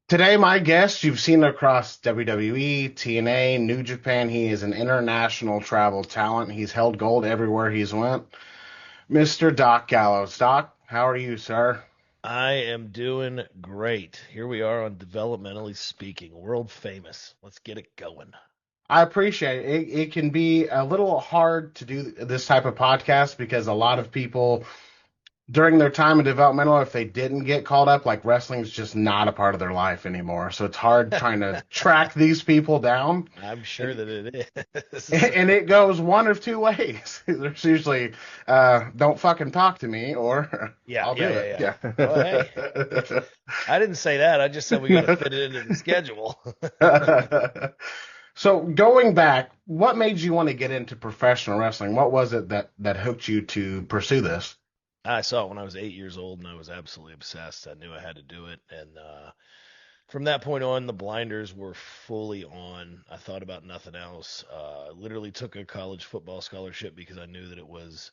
Today, my guest, you've seen across WWE, TNA, New Japan. He is an international travel talent. He's held gold everywhere he's went. Mr. Doc Gallows. Doc, how are you, sir? I am doing great. Here we are on Developmentally Speaking, world famous. Let's get it going. I appreciate it. It can be a little hard to do this type of podcast because a lot of people during their time in developmental, if they didn't get called up, like wrestling's just not a part of their life anymore. So it's hard trying to track these people down. I'm sure that it is. And it goes one of two ways. There's usually, don't fucking talk to me, or Yeah, I'll do yeah, yeah, it. yeah. Yeah. Well, hey, I didn't say that. I just said we got to fit it into the schedule. So going back, what made you want to get into professional wrestling? What was it that hooked you to pursue this? I saw it when I was 8 years old, and I was absolutely obsessed. I knew I had to do it, and from that point on, the blinders were fully on. I thought about nothing else. Literally took a college football scholarship because I knew that it was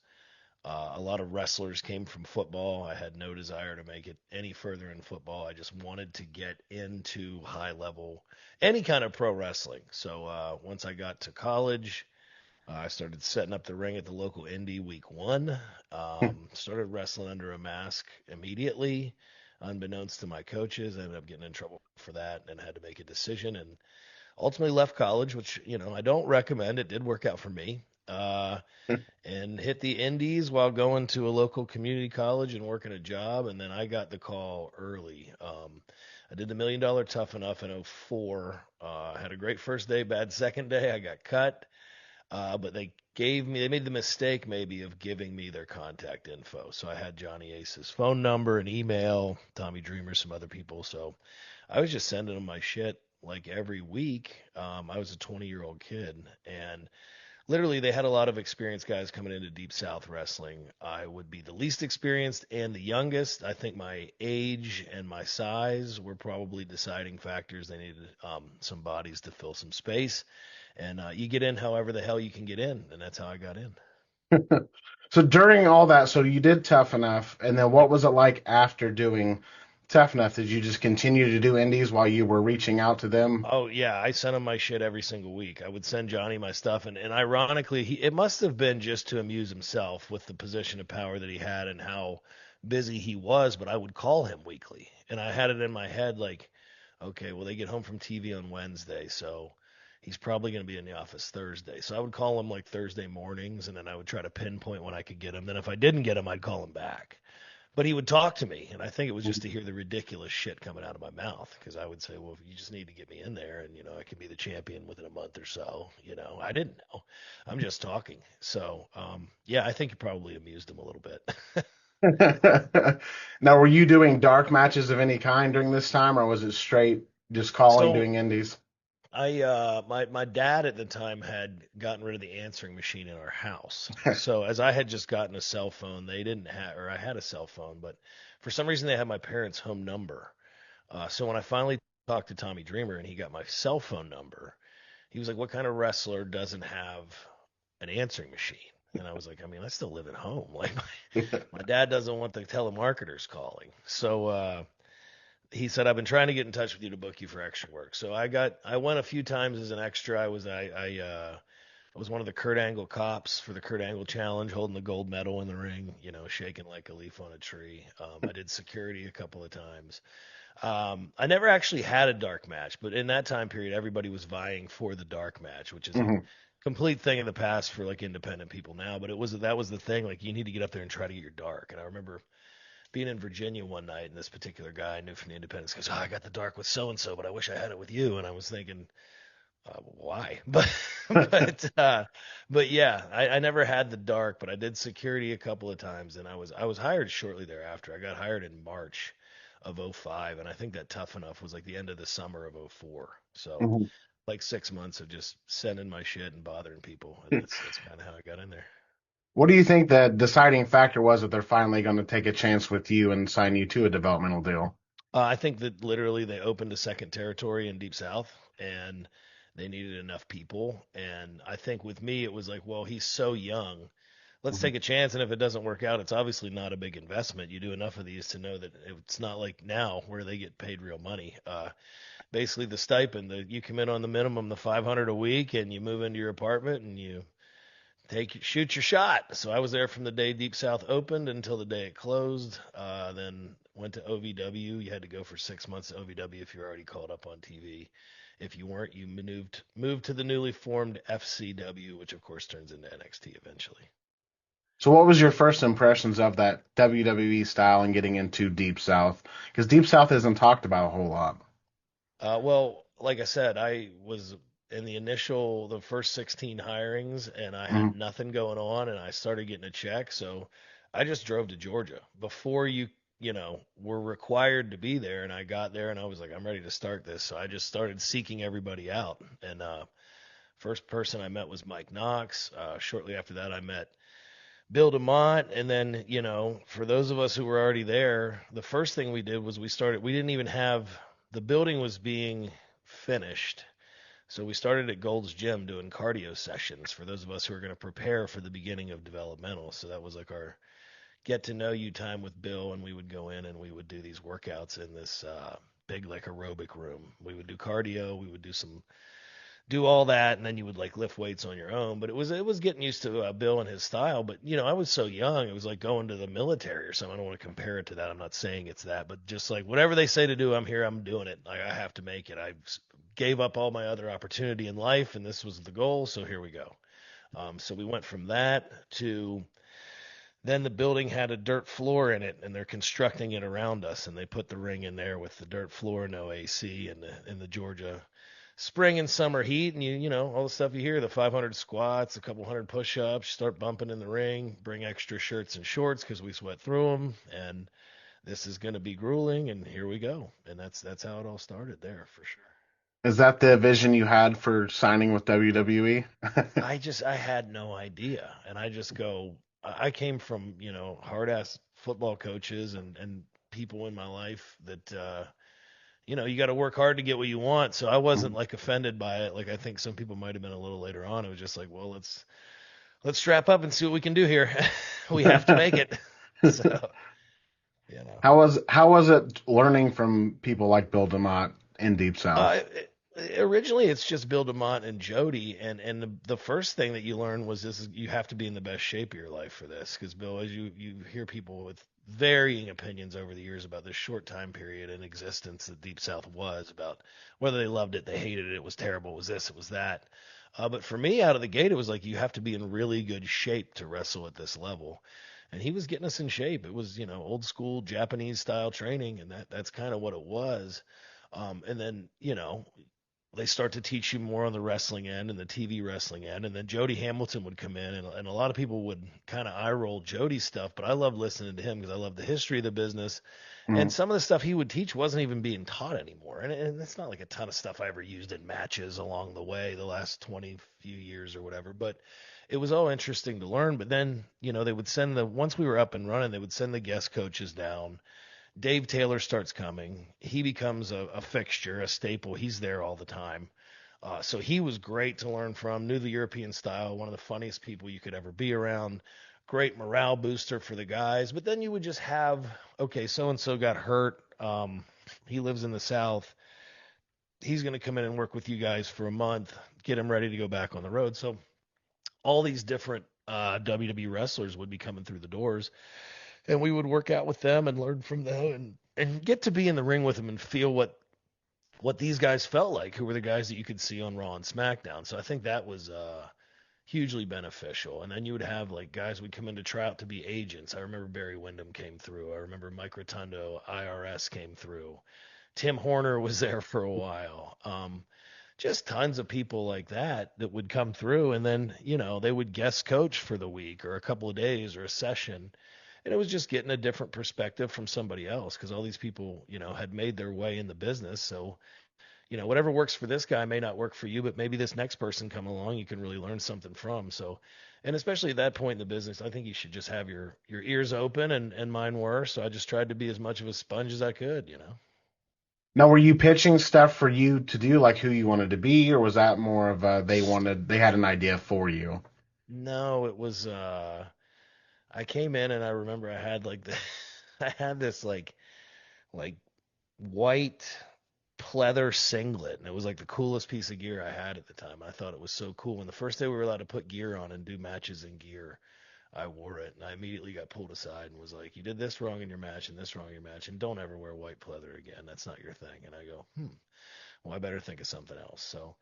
a lot of wrestlers came from football. I had no desire to make it any further in football. I just wanted to get into high level, any kind of pro wrestling. So once I got to college, I started setting up the ring at the local indie week one. Started wrestling under a mask immediately, unbeknownst to my coaches. I ended up getting in trouble for that and had to make a decision and ultimately left college, which, I don't recommend. It did work out for me. And hit the indies while going to a local community college and working a job. And then I got the call early. I did the $1 Million Tough Enough in '04. Had a great first day, bad second day. I got cut. But they made the mistake maybe of giving me their contact info. So I had Johnny Ace's phone number and email, Tommy Dreamer, some other people. So I was just sending them my shit like every week. I was a 20-year-old kid, and literally they had a lot of experienced guys coming into DeepSouth wrestling. I would be the least experienced and the youngest. I think my age and my size were probably deciding factors. They needed some bodies to fill some space. And you get in however the hell you can get in, and that's how I got in. So during all that, so you did Tough Enough, and then what was it like after doing Tough Enough? Did you just continue to do indies while you were reaching out to them? Oh yeah, I sent him my shit every single week. I would send Johnny my stuff, and ironically, it must have been just to amuse himself with the position of power that he had and how busy he was. But I would call him weekly, and I had it in my head like, okay, well they get home from TV on Wednesday, so he's probably going to be in the office Thursday. So I would call him like Thursday mornings, and then I would try to pinpoint when I could get him. Then if I didn't get him, I'd call him back. But he would talk to me, and I think it was just to hear the ridiculous shit coming out of my mouth, because I would say, well, you just need to get me in there, and, I can be the champion within a month or so. I didn't know. I'm just talking. So, yeah, I think it probably amused him a little bit. Now, were you doing dark matches of any kind during this time, or was it straight just calling, So doing indies? my dad at the time had gotten rid of the answering machine in our house. So as I had just gotten a cell phone, they didn't have, or I had a cell phone, but for some reason they had my parents' home number. So when I finally talked to Tommy Dreamer and he got my cell phone number, he was like, "What kind of wrestler doesn't have an answering machine?" And I was like, "I mean, I still live at home. Like my dad doesn't want the telemarketers calling." So he said, "I've been trying to get in touch with you to book you for extra work." So I went a few times as an extra. I was one of the Kurt Angle cops for the Kurt Angle challenge, holding the gold medal in the ring, shaking like a leaf on a tree. I did security a couple of times. I never actually had a dark match, but in that time period, everybody was vying for the dark match, which is a Mhm. complete thing in the past for like independent people now. But that was the thing. Like you need to get up there and try to get your dark. And I remember being in Virginia one night, and this particular guy I knew from the Independents goes, "Oh, I got the dark with so and so, but I wish I had it with you." And I was thinking, why? But yeah, I never had the dark, but I did security a couple of times, and I was hired shortly thereafter. I got hired in March of '05, and I think that Tough Enough was like the end of the summer of '04. So Mhm. like 6 months of just sending my shit and bothering people, and that's kind of how I got in there. What do you think the deciding factor was that they're finally going to take a chance with you and sign you to a developmental deal? I think that literally they opened a second territory in Deep South, and They needed enough people. And I think with me, it was like, well, he's so young. Let's Mhm. take a chance. And if it doesn't work out, it's obviously not a big investment. You do enough of these to know that it's not like now where they get paid real money. Basically, the stipend, you come in on the minimum, the 500 a week, and you move into your apartment and you shoot your shot. So I was there from the day DeepSouth opened until the day it closed. Then went to OVW. You had to go for 6 months to OVW if you're already called up on TV. If you weren't, you moved to the newly formed FCW, which of course turns into NXT eventually. So what was your first impressions of that WWE style and getting into Deep South? Because Deep South isn't talked about a whole lot. Well, like I said, I was in the first 16 hirings, and I had Mhm. nothing going on, and I started getting a check. So I just drove to Georgia before were required to be there. And I got there, and I was like, I'm ready to start this. So I just started seeking everybody out. And first person I met was Mike Knox. Shortly after that, I met Bill DeMott. And then, for those of us who were already there, the first thing we did was we didn't even have, the building was being finished. So we started at Gold's Gym doing cardio sessions for those of us who are going to prepare for the beginning of developmental. So that was like our get to know you time with Bill, and we would go in and we would do these workouts in this big like aerobic room. We would do cardio, we would do all that, and then you would like lift weights on your own. But it was getting used to Bill and his style. But I was so young, it was like going to the military or something. I don't want to compare it to that. I'm not saying it's that, but just like whatever they say to do, I'm here, I'm doing it. Like I have to make it. I gave up all my other opportunity in life, and this was the goal. So here we go. So we went from that to then the building had a dirt floor in it, and they're constructing it around us, and they put the ring in there with the dirt floor, no AC, and in the Georgia spring and summer heat, and you know all the stuff you hear, the 500 squats, a couple hundred push-ups, start bumping in the ring, bring extra shirts and shorts because we sweat through them, and this is going to be grueling, and here we go, and that's how it all started there for sure. Is that the vision you had for signing with WWE? I had no idea, and I just go. I came from hard ass football coaches and people in my life that you got to work hard to get what you want. So I wasn't like offended by it, like I think some people might have been a little later on. It was just like, well, let's strap up and see what we can do here. We have to make it. So you know. How was it learning from people like Bill DeMott in Deep South? Uh, Originally, it's just Bill DeMott and Jody, and the first thing that you learn was you have to be in the best shape of your life for this, because Bill, as you hear people with varying opinions over the years about this short time period in existence that Deep South was, about whether they loved it, they hated it, it was terrible, it was this, it was that. But for me, out of the gate, it was like you have to be in really good shape to wrestle at this level. And he was getting us in shape. It was, old school Japanese style training, and that's kind of what it was. And then, they start to teach you more on the wrestling end and the TV wrestling end. And then Jody Hamilton would come in, and a lot of people would kind of eye roll Jody's stuff, but I love listening to him because I love the history of the business. And Mm. some of the stuff he would teach wasn't even being taught anymore. And it's not like a ton of stuff I ever used in matches along the way, the last 20 few years or whatever, but it was all interesting to learn. But then, they would once we were up and running, they would send the guest coaches down. Dave Taylor starts coming. He becomes a fixture, a staple. He's there all the time. So he was great to learn from, knew the European style, one of the funniest people you could ever be around, great morale booster for the guys. But then you would just have, okay, so and so got hurt. He lives in the South. He's going to come in and work with you guys for a month, get him ready to go back on the road. So all these different WWE wrestlers would be coming through the doors, and we would work out with them and learn from them and get to be in the ring with them and feel what these guys felt like, who were the guys that you could see on Raw and SmackDown. So I think that was hugely beneficial. And then you would have like guys would come in to try out to be agents. I remember Barry Windham came through. I remember Mike Rotundo, IRS came through. Tim Horner was there for a while. Just tons of people like that would come through, and then they would guest coach for the week or a couple of days or a session, and it was just getting a different perspective from somebody else because all these people had made their way in the business. So whatever works for this guy may not work for you, but maybe this next person come along you can really learn something from. So, and especially at that point in the business, I think you should just have your ears open, and mine were. So I just tried to be as much of a sponge as I could. Now, were you pitching stuff for you to do, like who you wanted to be, or was that more of a they had an idea for you? No, it was I came in and I remember I had like the I had this like white pleather singlet, and it was like the coolest piece of gear I had at the time. I thought it was so cool. And the first day we were allowed to put gear on and do matches in gear, I wore it, and I immediately got pulled aside and was like, "You did this wrong in your match, and this wrong in your match, and don't ever wear white pleather again. That's not your thing." And I go, well, I better think of something else. So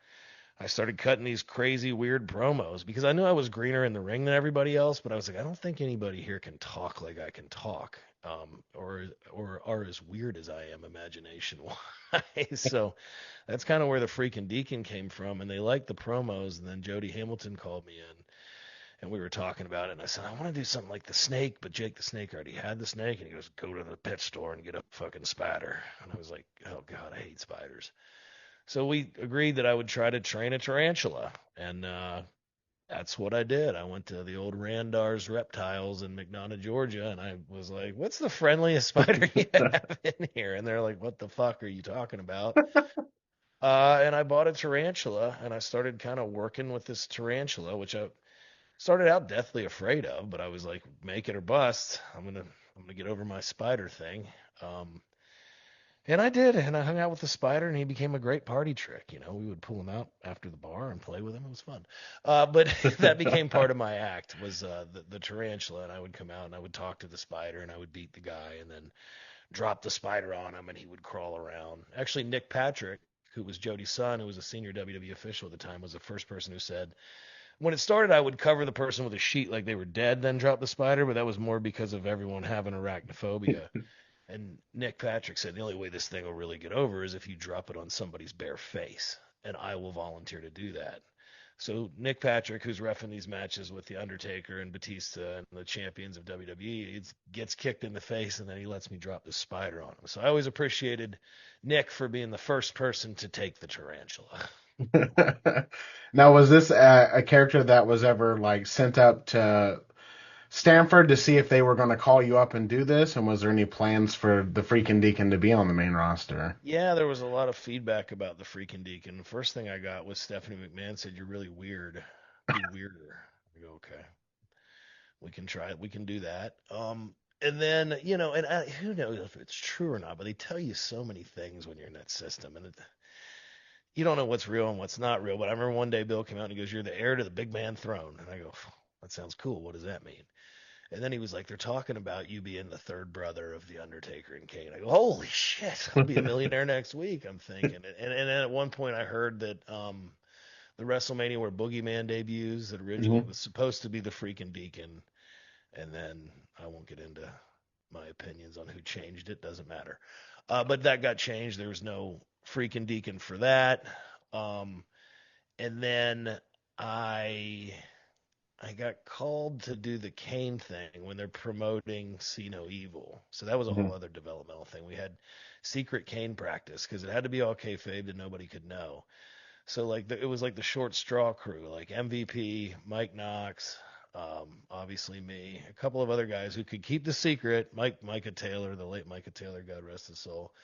I started cutting these crazy, weird promos because I knew I was greener in the ring than everybody else, but I was like, I don't think anybody here can talk like I can talk, or are as weird as I am imagination wise. So that's kind of where the freaking Deacon came from, and they liked the promos. And then Jody Hamilton called me in, and we were talking about it, and I said, I want to do something like the Snake, but Jake the Snake already had the Snake, and he goes, go to the pet store and get a fucking spider. And I was like, oh god, I hate spiders. So we agreed that I would try to train a tarantula, and that's what I did. I went to the old Randar's Reptiles in McDonough, Georgia, and I was like, "What's the friendliest spider you have in here?" And they're like, "What the fuck are you talking about?" And I bought a tarantula, and I started kind of working with this tarantula, which I started out deathly afraid of, but I was like, "Make it or bust. I'm gonna get over my spider thing." Um, And I did, and I hung out with the spider, and he became a great party trick. You know, we would pull him out after the bar and play with him. It was fun. But that became part of my act was the tarantula, and I would come out and I would talk to the spider, and I would beat the guy, and then drop the spider on him, and he would crawl around. Actually, Nick Patrick, who was Jody's son, who was a senior WWE official at the time, was the first person who said, when it started, I would cover the person with a sheet like they were dead, then drop the spider, but that was more because of everyone having arachnophobia. And Nick Patrick said the only way this thing will really get over is if you drop it on somebody's bare face, and I will volunteer to do that. So Nick Patrick, who's reffing these matches with the Undertaker and Batista and the champions of WWE, gets kicked in the face, and then he lets me drop the spider on him. So I always appreciated Nick for being the first person to take the tarantula. Now, was this a character that was ever like sent up to Stanford to see if they were going to call you up and do this? And was there any plans for the freaking Deacon to be on the main roster? Yeah, there was a lot of feedback about the freaking Deacon. The first thing I got was Stephanie McMahon said, "You're really weird. Be weirder." I go, "Okay. We can try it. We can do that." And then, and who knows if it's true or not, but they tell you so many things when you're in that system, and you don't know what's real and what's not real. But I remember one day Bill came out and he goes, "You're the heir to the big man throne." And I go, "That sounds cool. What does that mean?" And then he was like, "They're talking about you being the third brother of the Undertaker and Kane." I go, "Holy shit, I'll be a millionaire next week." I'm thinking, and then at one point I heard that the WrestleMania where Boogeyman debuts that originally Mhm. was supposed to be the freaking Deacon, and then I won't get into my opinions on who changed it. Doesn't matter. But that got changed. There was no freaking Deacon for that. Um, and then I I got called to do the Kane thing when they're promoting See No Evil. So that was a whole Mhm. other developmental thing. We had secret Kane practice because it had to be all kayfabe that nobody could know. So like it was like the short straw crew, like MVP, Mike Knox, obviously me, a couple of other guys who could keep the secret. Micah Taylor, the late Micah Taylor, God rest his soul,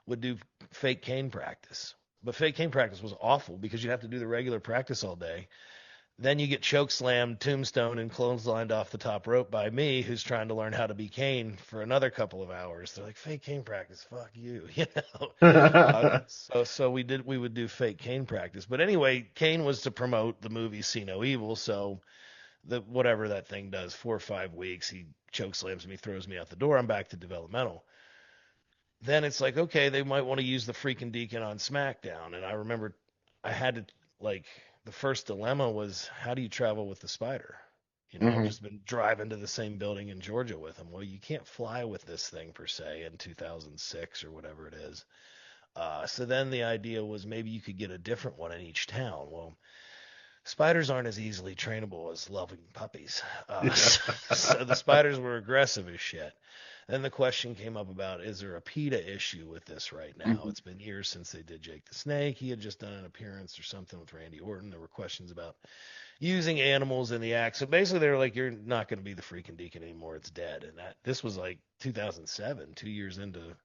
would do fake cane practice. But fake cane practice was awful because you'd have to do the regular practice all day. Then you get choke slammed, tombstone, and clotheslined off the top rope by me, who's trying to learn how to be Kane for another couple of hours. They're like, fake Kane practice, fuck you, you know. So we would do fake Kane practice. But anyway, Kane was to promote the movie See No Evil. So the whatever that thing does, 4 or 5 weeks, he choke slams me, throws me out the door. I'm back to developmental. Then it's like, okay, they might want to use the freaking Deacon on SmackDown. And I remember I had to, like, the first dilemma was, how do you travel with the spider? I've Mhm. just been driving to the same building in Georgia with him. Well, you can't fly with this thing per se in 2006 or whatever it is. So then the idea was maybe you could get a different one in each town. Well, spiders aren't as easily trainable as loving puppies. Yeah. So the spiders were aggressive as shit. Then the question came up about, is there a PETA issue with this right now? Mhm. It's been years since they did Jake the Snake. He had just done an appearance or something with Randy Orton. There were questions about using animals in the act. So basically, they were like, "You're not going to be the freaking Deacon anymore. It's dead." And this was like 2007, 2 years into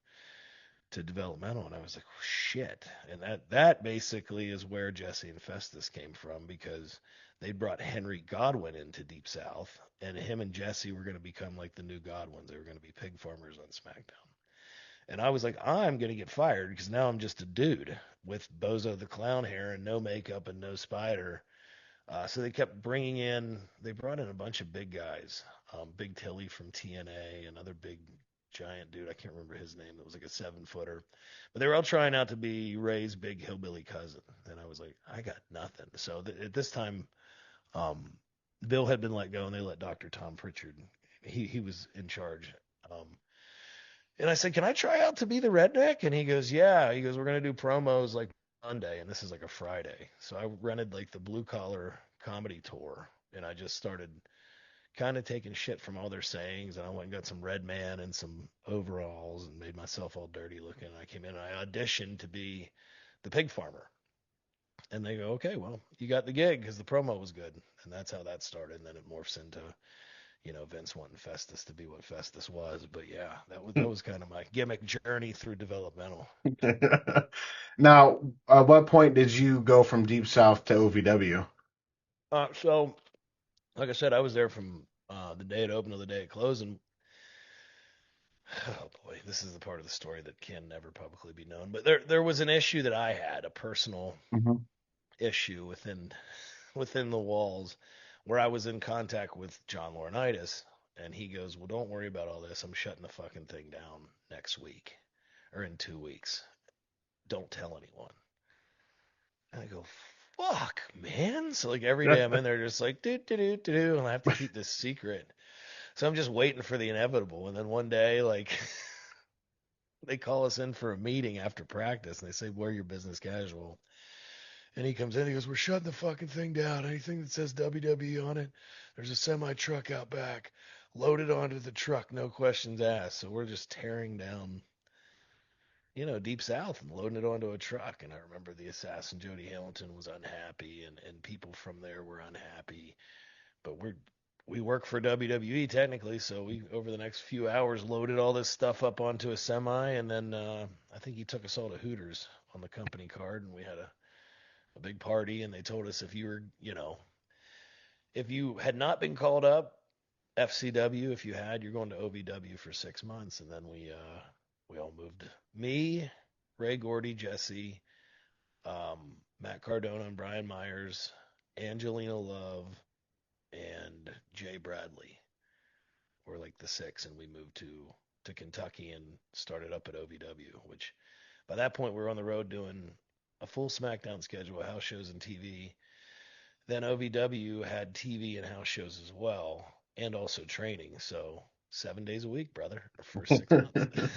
to developmental, and I was like, oh, shit. And that basically is where Jesse and Festus came from, because they brought Henry Godwin into Deep South, and him and Jesse were going to become like the new Godwins. They were going to be pig farmers on SmackDown. And I was like, I'm going to get fired because now I'm just a dude with Bozo the Clown hair and no makeup and no spider. So they kept bringing in, they brought in a bunch of big guys. Big Tilly from TNA, another big giant dude. I can't remember his name. That was like a 7-footer. But they were all trying out to be Ray's big hillbilly cousin. And I was like, I got nothing. So at this time, um, Bill had been let go, and they let Dr. Tom Pritchard. He was in charge. And I said, can I try out to be the redneck? And he goes, yeah. He goes, we're going to do promos like Monday, and this is like a Friday. So I rented like the blue collar comedy tour, and I just started kind of taking shit from all their sayings. And I went and got some red man and some overalls and made myself all dirty looking. And I came in and I auditioned to be the pig farmer. And they go, okay, well, you got the gig because the promo was good. And that's how that started. And then it morphs into, Vince wanting Festus to be what Festus was. But yeah, that was kind of my gimmick journey through developmental. Now, at what point did you go from Deep South to OVW? So like I said, I was there from the day it opened to the day it closed. And oh boy, this is the part of the story that can never publicly be known. But there was an issue that I had, a personal Mhm. issue within the walls, where I was in contact with John Laurinaitis, and he goes, "Well, don't worry about all this. I'm shutting the fucking thing down next week or in 2 weeks. Don't tell anyone." And I go, "Fuck, man!" So like every day I'm in there, just like do do do do do, and I have to keep this secret. So I'm just waiting for the inevitable, and then one day, like they call us in for a meeting after practice, and they say, "Wear your business casual." And he comes in, he goes, "We're shutting the fucking thing down. Anything that says WWE on it, there's a semi truck out back. Loaded onto the truck, no questions asked." So we're just tearing down, Deep South and loading it onto a truck. And I remember the assassin Jody Hamilton was unhappy, and people from there were unhappy. But we work for WWE technically, so we over the next few hours loaded all this stuff up onto a semi, and then I think he took us all to Hooters on the company card, and we had a big party, and they told us if you had not been called up, FCW, if you had, you're going to OVW for 6 months. And then we all moved. Me, Ray Gordy, Jesse, Matt Cardona, and Brian Myers, Angelina Love, and Jay Bradley were like the six, and we moved to Kentucky and started up at OVW, which by that point we were on the road doing a full SmackDown schedule, house shows and TV. Then OVW had TV and house shows as well, and also training. So 7 days a week, brother, for 6 months.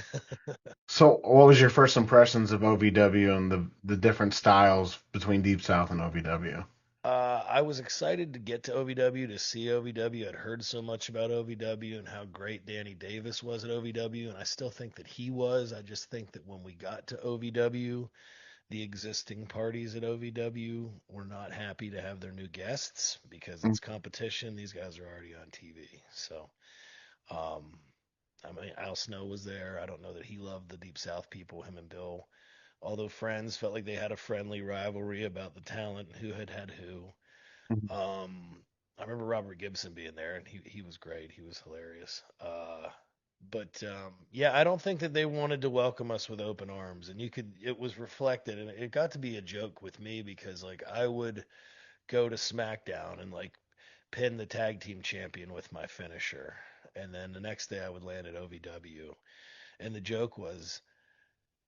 So, what was your first impressions of OVW and the different styles between Deep South and OVW? I was excited to get to OVW, to see OVW. I'd heard so much about OVW and how great Danny Davis was at OVW, and I still think that he was. I just think that when we got to OVW, the existing parties at OVW were not happy to have their new guests because it's competition. These guys are already on TV. So, I mean, Al Snow was there. I don't know that he loved the Deep South people, him and Bill. Although friends felt like they had a friendly rivalry about the talent and who had who. I remember Robert Gibson being there, and he was great. He was hilarious. But yeah, I don't think that they wanted to welcome us with open arms, and it was reflected, and it got to be a joke with me because like I would go to SmackDown and like pin the tag team champion with my finisher, and then the next day I would land at OVW, and the joke was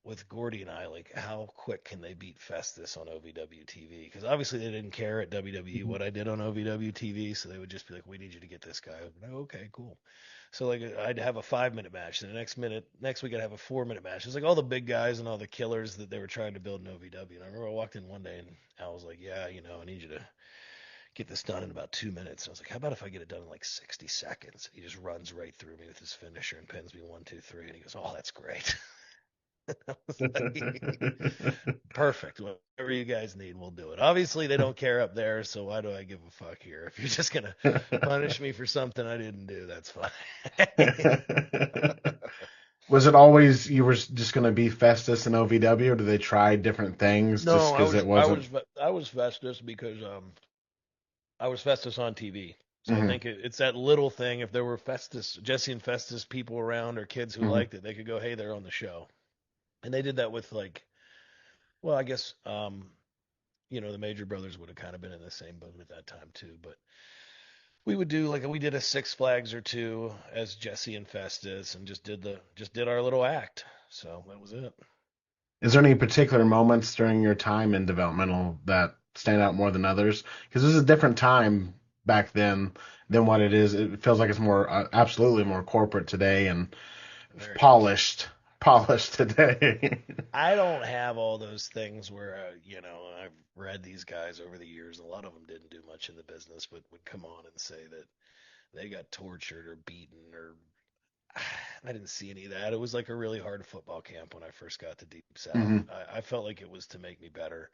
with Gordy and I, like, how quick can they beat Festus on OVW TV? Because obviously they didn't care at WWE what I did on OVW TV, so they would just be like, "We need you to get this guy." Like, oh, okay, cool. So like I'd have a 5 minute match, and the next week I'd have a 4 minute match. It's like all the big guys and all the killers that they were trying to build in OVW. And I remember I walked in one day and Al was like, "Yeah, I need you to get this done in about 2 minutes." And I was like, "How about if I get it done in like 60 seconds?" He just runs right through me with his finisher and pins me 1, 2, 3, and he goes, "Oh, that's great." I was like, perfect. Whatever you guys need, we'll do it. Obviously, they don't care up there, so why do I give a fuck here? If you're just gonna punish me for something I didn't do, that's fine. Was it always you were just going to be Festus and OVW, or did they try different things just No, because it wasn't? I was Festus because I was Festus on TV. So I Hmm. think it's that little thing. If there were Festus, Jesse and Festus people around or kids who Hmm. liked it, they could go, "Hey, they're on the show." And they did that with like, well, I guess the Major Brothers would have kind of been in the same boat at that time too. But we would do like we did a Six Flags or two as Jesse and Festus, and just did our little act. So that was it. Is there any particular moments during your time in developmental that stand out more than others? Because this is a different time back then than what it is. It feels like it's more, absolutely more corporate today and Very much. polished, polished today. I don't have all those things where, I've read these guys over the years. A lot of them didn't do much in the business, but would come on and say that they got tortured or beaten or I didn't see any of that. It was like a really hard football camp when I first got to Deep South. Hmm. I felt like it was to make me better.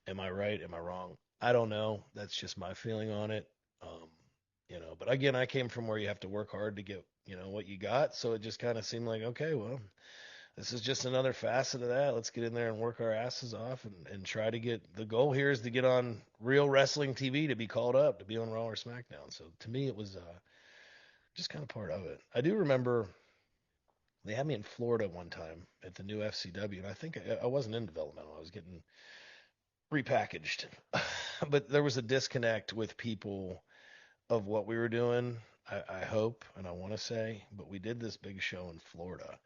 Am I right? Am I wrong? I don't know. That's just my feeling on it. Um, but again, I came from where you have to work hard to get, what you got. So it just kind of seemed like, okay, well, this is just another facet of that. Let's get in there and work our asses off and try to get the goal here is to get on real wrestling TV to be called up to be on Raw or SmackDown. So to me, it was just kind of part of it. I do remember they had me in Florida one time at the new FCW, and I think I wasn't in developmental. I was getting repackaged, but there was a disconnect with people of what we were doing. I hope and I want to say, but we did this big show in Florida,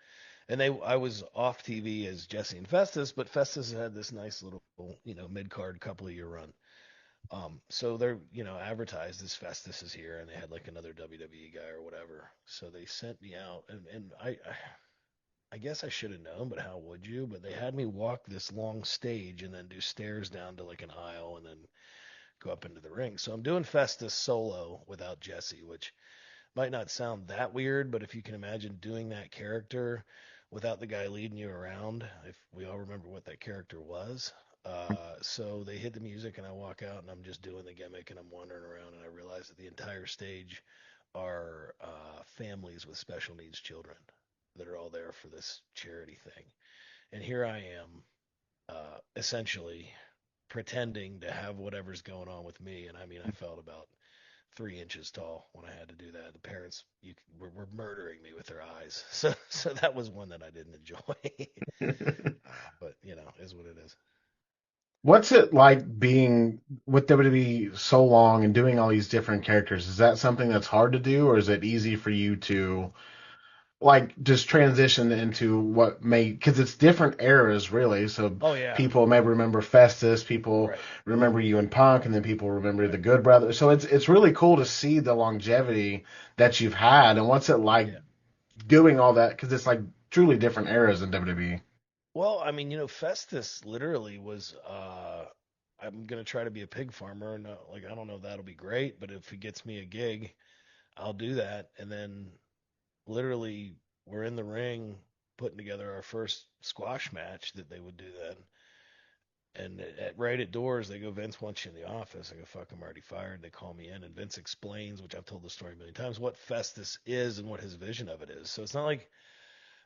and I was off TV as Jesse and Festus, but Festus had this nice little mid card couple of year run. So they're advertised as Festus is here, and they had like another WWE guy or whatever. So they sent me out, and I guess I should have known, but how would you? But they had me walk this long stage and then do stairs down to like an aisle and then go up into the ring. So I'm doing Festus solo without Jesse, which might not sound that weird, but if you can imagine doing that character without the guy leading you around, if we all remember what that character was. So they hit the music and I walk out and I'm just doing the gimmick and I'm wandering around and I realize that the entire stage are families with special needs children that are all there for this charity thing. And here I am, essentially pretending to have whatever's going on with me. And I mean, I felt about 3 inches tall when I had to do that. The parents were murdering me with their eyes. So that was one that I didn't enjoy. But is what it is. What's it like being with WWE so long and doing all these different characters? Is that something that's hard to do, or is it easy for you to like just transition into what may because it's different eras really. So Oh yeah, people may remember Festus, people right, remember you in Punk, and then people remember the right, Good Brothers. So it's really cool to see the longevity that you've had, and what's it like yeah. doing all that because it's like truly different eras in WWE. Well, I mean, Festus literally was. I'm gonna try to be a pig farmer, and like I don't know if that'll be great, but if it gets me a gig, I'll do that. And then literally, we're in the ring putting together our first squash match that they would do then. And right at doors, they go, Vince wants you in the office. I go, fuck, I'm already fired. They call me in, and Vince explains, which I've told the story a million times, what Festus is and what his vision of it is. So it's not like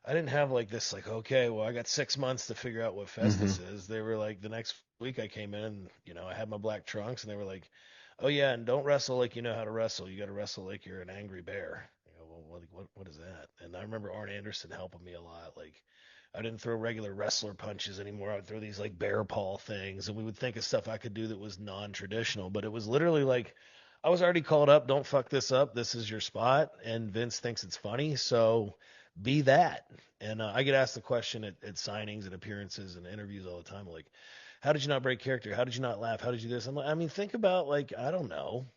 I didn't have like this, like, okay, well, I got 6 months to figure out what Festus Hmm. is. They were like, the next week I came in, I had my black trunks, and they were like, oh yeah, and don't wrestle like you know how to wrestle. You got to wrestle like you're an angry bear. I go, well, what is that? And I remember Arn Anderson helping me a lot, like. I didn't throw regular wrestler punches anymore. I would throw these like bear paw things, and we would think of stuff I could do that was non-traditional. But it was literally like, I was already called up. Don't fuck this up. This is your spot, and Vince thinks it's funny, so be that. And I get asked the question at signings and appearances and interviews all the time, like, how did you not break character? How did you not laugh? How did you do this? I'm like, I mean, think about like, I don't know,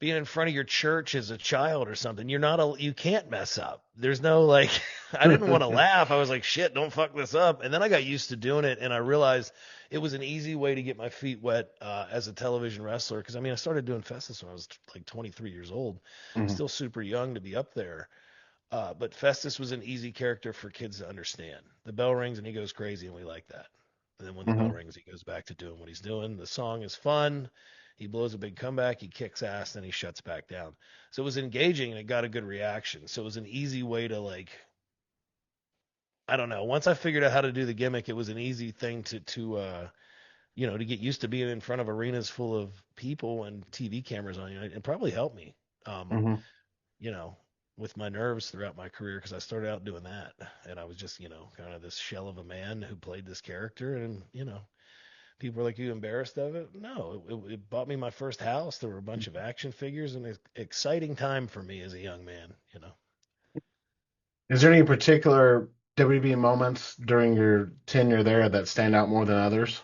being in front of your church as a child or something. You can't mess up. There's no like, I didn't want to laugh. I was like, shit, don't fuck this up. And then I got used to doing it, and I realized it was an easy way to get my feet wet as a television wrestler. Because I mean, I started doing Festus when I was like 23 years old, Hmm. still super young to be up there. But Festus was an easy character for kids to understand. The bell rings and he goes crazy, and we like that. And then when the bell Hmm. rings, he goes back to doing what he's doing. The song is fun. He blows a big comeback. He kicks ass, then he shuts back down. So it was engaging and it got a good reaction. So it was an easy way to like I don't know. Once I figured out how to do the gimmick, it was an easy thing to get used to being in front of arenas full of people and TV cameras on you. It probably helped me, um, Hmm. you know, with my nerves throughout my career because I started out doing that, and I was just, kind of this shell of a man who played this character, and people were like, "You embarrassed of it?" No, it bought me my first house. There were a bunch of action figures, and it's exciting time for me as a young man. Is there any particular WB moments during your tenure there that stand out more than others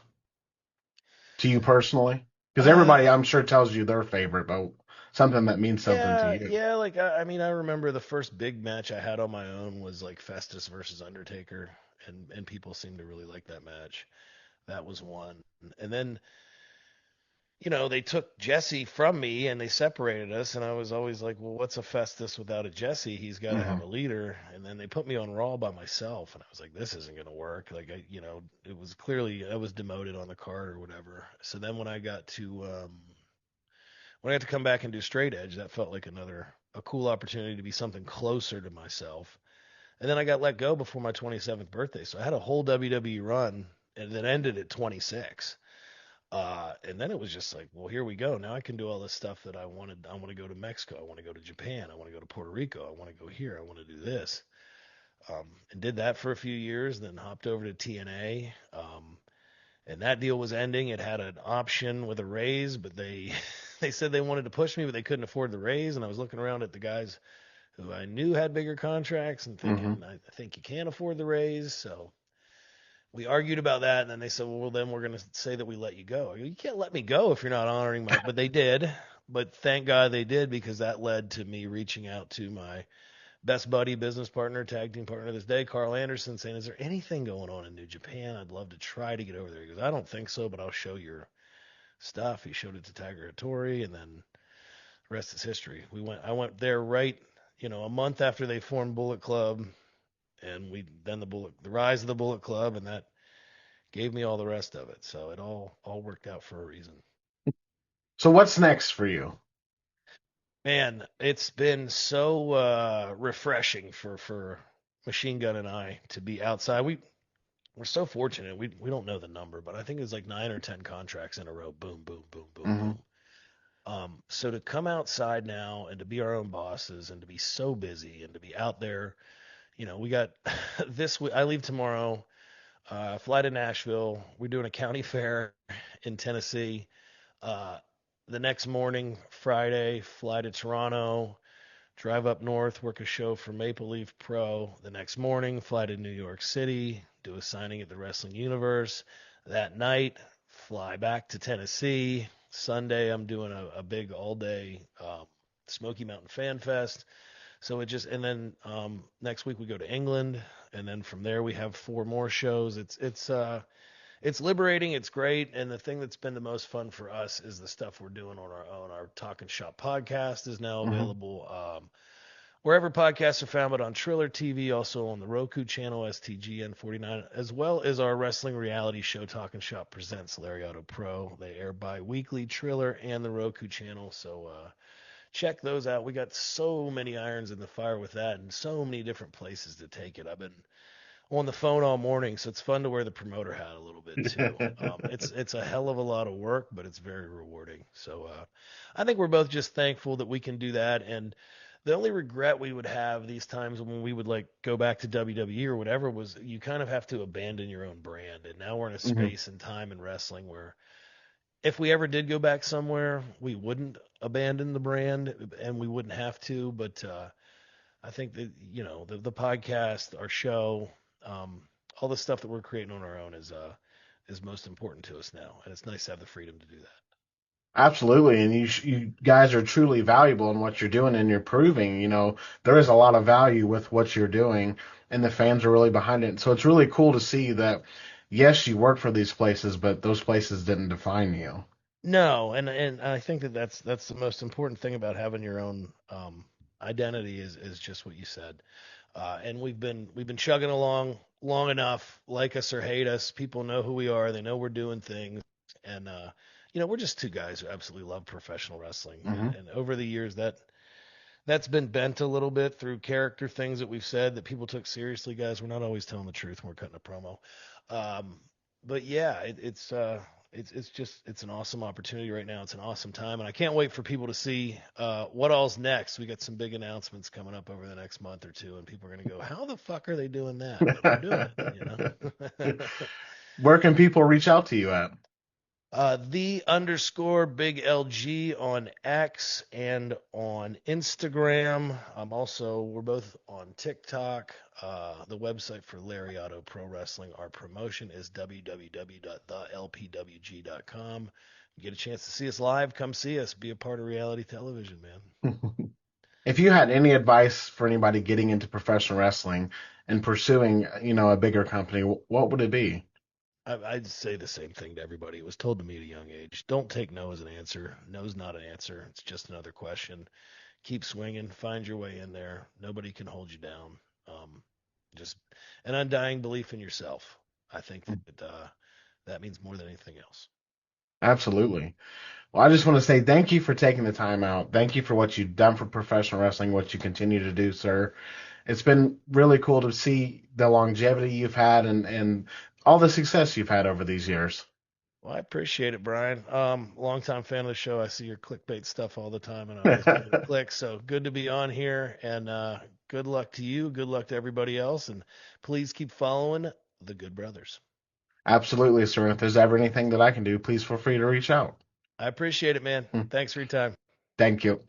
to you personally? Because everybody, Uh, I'm sure, tells you their favorite, but something that means something to yeah, you. yeah. Like I mean, I remember the first big match I had on my own was like Festus versus Undertaker, and people seemed to really like that match. That was one. And then, they took Jesse from me and they separated us, and I was always like, well, what's a Festus without a Jesse? He's got to have Hmm. a leader. And then they put me on Raw by myself, and I was like, this isn't gonna work. Like it was clearly I was demoted on the card or whatever. So then when I got to come back and do straight edge, that felt like a cool opportunity to be something closer to myself. And then I got let go before my 27th birthday, so I had a whole WWE run, and then ended at 26. And then it was just like, well, here we go. Now I can do all this stuff that I wanted. I want to go to Mexico. I want to go to Japan. I want to go to Puerto Rico. I want to go here. I want to do this. And did that for a few years, then hopped over to TNA. And that deal was ending. It had an option with a raise, but they they said they wanted to push me, but they couldn't afford the raise. And I was looking around at the guys who I knew had bigger contracts and Hmm. thinking, I think you can't afford the raise. So we argued about that, and then they said, well, then we're going to say that we let you go. I go, you can't let me go if you're not honoring my. But they did. But thank God they did, because that led to me reaching out to my best buddy, business partner, tag team partner this day, Carl Anderson, saying, is there anything going on in New Japan? I'd love to try to get over there. He goes, I don't think so, but I'll show your stuff. He showed it to Tiger Hattori, and then the rest is history. I went there right, a month after they formed Bullet Club, and then the rise of the Bullet Club, and that gave me all the rest of it. So it all worked out for a reason. So what's next for you? Man, it's been so refreshing for Machine Gun and I to be outside. We're so fortunate. We don't know the number, but I think it's like 9 or 10 contracts in a row. Boom, boom, boom, boom, Hmm. boom. So to come outside now and to be our own bosses and to be so busy and to be out there, we got this week. I leave tomorrow. Fly to Nashville. We're doing a county fair in Tennessee. Uh, the next morning, Friday, fly to Toronto, drive up north, work a show for Maple Leaf Pro. The next morning, fly to New York City, do a signing at the Wrestling Universe. That night, fly back to Tennessee. Sunday, I'm doing a big all day Smoky Mountain Fan Fest. So and then next week we go to England, and then from there we have 4 more shows. It's liberating. It's great. And the thing that's been the most fun for us is the stuff we're doing on our own. Our Talking Shop podcast is now Hmm. available wherever podcasts are found, but on Triller TV, also on the Roku channel, STGN49, as well as our wrestling reality show, Talking Shop Presents Lariato Pro. They air bi-weekly, Triller and the Roku channel. So check those out. We got so many irons in the fire with that, and so many different places to take it. I've been on the phone all morning, so it's fun to wear the promoter hat a little bit too. It's a hell of a lot of work, but it's very rewarding. So I think we're both just thankful that we can do that. And the only regret we would have these times when we would like go back to WWE or whatever was you kind of have to abandon your own brand. And now we're in a Hmm. space and time in wrestling where if we ever did go back somewhere, we wouldn't abandon the brand and we wouldn't have to. But I think that the podcast, our show, um, all the stuff that we're creating on our own is most important to us now, and it's nice to have the freedom to do that. Absolutely, and you guys are truly valuable in what you're doing, and you're proving, there is a lot of value with what you're doing, and the fans are really behind it. So it's really cool to see that, yes, you work for these places, but those places didn't define you. No, and I think that that's the most important thing about having your own identity is just what you said. And we've been chugging along long enough, like us or hate us. People know who we are. They know we're doing things, and we're just two guys who absolutely love professional wrestling. And Hmm. and over the years, that's been bent a little bit through character things that we've said that people took seriously, guys. We're not always telling the truth when we're cutting a promo. Um, but yeah, it's just it's an awesome opportunity right now. It's an awesome time, and I can't wait for people to see what all's next. We got some big announcements coming up over the next month or two, and people are gonna go, "How the fuck are they doing that?" But we're doing it, you know. Where can people reach out to you at? The underscore big LG on X and on Instagram. We're both on TikTok. The website for Lariato Pro Wrestling, our promotion is www.thelpwg.com. You get a chance to see us live, come see us. Be a part of reality television, man. If you had any advice for anybody getting into professional wrestling and pursuing, a bigger company, what would it be? I'd say the same thing to everybody. It was told to me at a young age. Don't take no as an answer. No's not an answer. It's just another question. Keep swinging, find your way in there. Nobody can hold you down. Um, just an undying belief in yourself. I think that that means more than anything else. Absolutely. Well, I just want to say thank you for taking the time out. Thank you for what you've done for professional wrestling, what you continue to do, sir. It's been really cool to see the longevity you've had and all the success you've had over these years. Well, I appreciate it, Brian. Longtime fan of the show. I see your clickbait stuff all the time, and I always give it a click. So good to be on here, and good luck to you. Good luck to everybody else, and please keep following the Good Brothers. Absolutely, sir. And if there's ever anything that I can do, please feel free to reach out. I appreciate it, man. Thanks for your time. Thank you.